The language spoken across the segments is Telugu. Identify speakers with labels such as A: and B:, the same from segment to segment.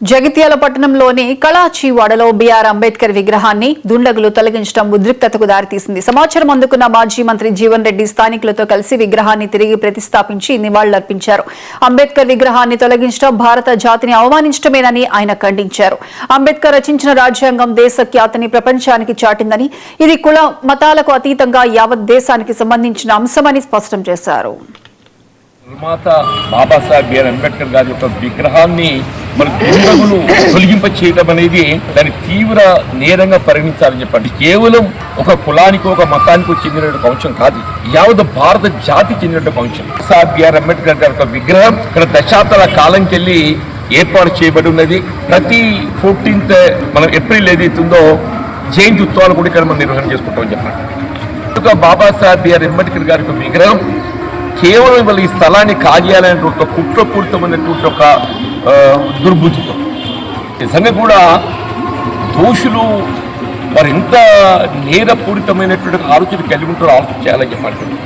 A: జగిత్యాల పట్టణంలోని కళాచివాడలో బీఆర్ అంబేద్కర్ విగ్రహాన్ని దుండగులు తొలగించడం ఉద్రిక్తతకు దారితీసింది. సమాచారం అందుకున్న మాజీ మంత్రి జీవన్ రెడ్డి స్థానికులతో కలిసి విగ్రహాన్ని తిరిగి ప్రతిష్ఠాపించి నివాళులర్పించారు. అంబేద్కర్ విగ్రహాన్ని తొలగించడం భారత జాతిని అవమానించడమేనని ఆయన ఖండించారు. అంబేద్కర్ రచించిన రాజ్యాంగం దేశ ఖ్యాతిని ప్రపంచానికి చాటిందని, ఇది కుల మతాలకు అతీతంగా యావత్ దేశానికి సంబంధించిన అంశమని స్పష్టం చేశారు.
B: నిర్మాత బాబాసాహెబ్ బిఆర్ అంబేద్కర్ గారి యొక్క విగ్రహాన్ని మన దుండగులు తొలగింప చేయడం అనేది దాన్ని తీవ్ర నేరంగా పరిగణించాలని చెప్పండి. కేవలం ఒక కులానికి ఒక మతానికి చెందినటువంటి అంశం కాదు, యావత్ భారత జాతి చెందినటువంటి అంశం. బాబాసాహెబ్ బిఆర్ అంబేద్కర్ గారి యొక్క విగ్రహం ఇక్కడ దశాబ్దాల కాలంకి వెళ్ళి ఏర్పాటు చేయబడి ఉన్నది. ప్రతి 14th మనం ఏప్రిల్ ఏదైతుందో జయంతి ఉత్సవాలు కూడా ఇక్కడ మనం నిర్వహణ చేసుకుంటామని చెప్పండి. బాబాసాహెబ్ బిఆర్ అంబేద్కర్ గారి యొక్క విగ్రహం కేవలం వాళ్ళ ఈ స్థలాన్ని కాజేయాలనేటువంటి ఒక కుట్రపూరితమైనటువంటి ఒక దుర్బుద్ధితో నిజంగా కూడా దోషులు వారు ఎంత నేరపూరితమైనటువంటి ఆలోచన కలిగి ఉంటారో ఆలోచన చేయాలని చెప్పండి.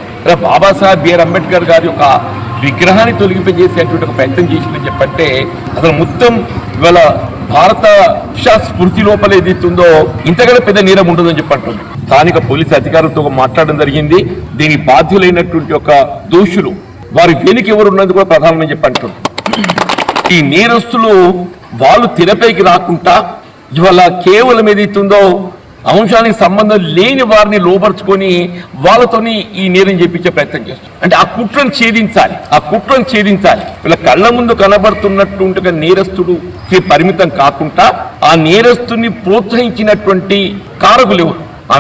B: బాబాసాహెబ్ బిఆర్ అంబేద్కర్ గారి యొక్క విగ్రహాన్ని తొలగింపజేసేటువంటి ఒక ప్రయత్నం చేసిందని చెప్పంటే అసలు మొత్తం ఇవాళ భారత స్ఫూర్తి లోపల ఏదైతుందో ఇంతకంటే పెద్ద నేరం ఉంటుందని చెప్పంటుంది. స్థానిక పోలీసు అధికారులతో మాట్లాడడం జరిగింది. దీనికి బాధ్యులైనటువంటి ఒక దోషులు వారి వెనుక ఎవరు ఉన్నది కూడా ప్రధానమని చెప్పంటుంది. ఈ నేరస్తులు వాళ్ళు తెరపైకి రాకుండా ఇవాళ కేవలం ఏదైతుందో అంశానికి సంబంధం లేని వారిని లోపరుచుకొని వాళ్ళతోని ఈ నేరం చేపించే ప్రయత్నం చేస్తారు. అంటే ఆ కుట్రను ఛేదించాలి. వీళ్ళ కళ్ళ ముందు కనబడుతున్నటువంటి నేరస్తుడికి పరిమితం కాకుండా ఆ నేరస్తుని ప్రోత్సహించినటువంటి కారకులు ఎవరు,